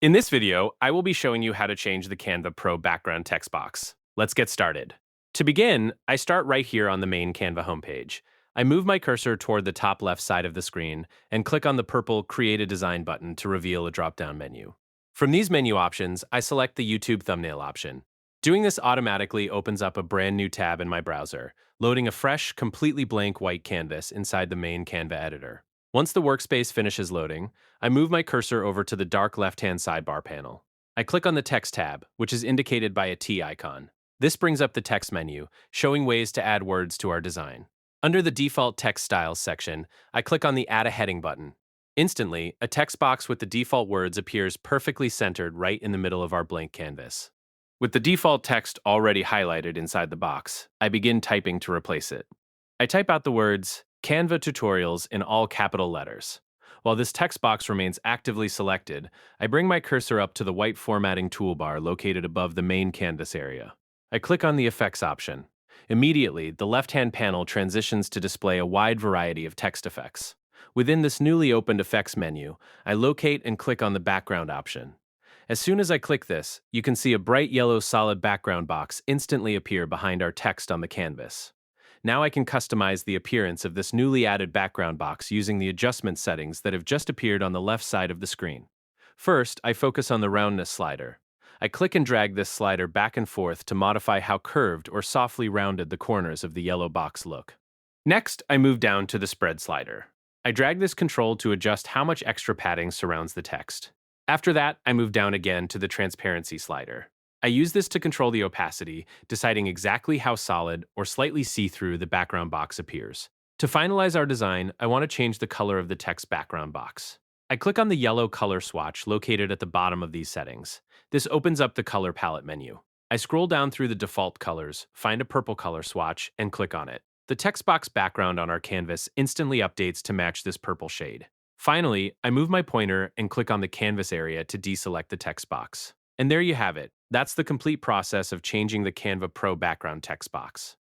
In this video, I will be showing you how to change the Canva Pro background text box. Let's get started. To begin, I start right here on the main Canva homepage. I move my cursor toward the top left side of the screen and click on the purple Create a Design button to reveal a drop-down menu. From these menu options, I select the YouTube thumbnail option. Doing this automatically opens up a brand new tab in my browser, loading a fresh, completely blank white canvas inside the main Canva editor. Once the workspace finishes loading, I move my cursor over to the dark left-hand sidebar panel. I click on the Text tab, which is indicated by a T icon. This brings up the text menu, showing ways to add words to our design. Under the default text styles section, I click on the Add a Heading button. Instantly, a text box with the default words appears perfectly centered right in the middle of our blank canvas. With the default text already highlighted inside the box, I begin typing to replace it. I type out the words Canva Tutorials in all capital letters. While this text box remains actively selected, I bring my cursor up to the white formatting toolbar located above the main canvas area. I click on the Effects option. Immediately, the left-hand panel transitions to display a wide variety of text effects. Within this newly opened Effects menu, I locate and click on the Background option. As soon as I click this, you can see a bright yellow solid background box instantly appear behind our text on the canvas. Now I can customize the appearance of this newly added background box using the adjustment settings that have just appeared on the left side of the screen. First, I focus on the roundness slider. I click and drag this slider back and forth to modify how curved or softly rounded the corners of the yellow box look. Next, I move down to the spread slider. I drag this control to adjust how much extra padding surrounds the text. After that, I move down again to the transparency slider. I use this to control the opacity, deciding exactly how solid or slightly see-through the background box appears. To finalize our design, I want to change the color of the text background box. I click on the yellow color swatch located at the bottom of these settings. This opens up the color palette menu. I scroll down through the default colors, find a purple color swatch, and click on it. The text box background on our canvas instantly updates to match this purple shade. Finally, I move my pointer and click on the canvas area to deselect the text box. And there you have it. That's the complete process of changing the Canva Pro background text box.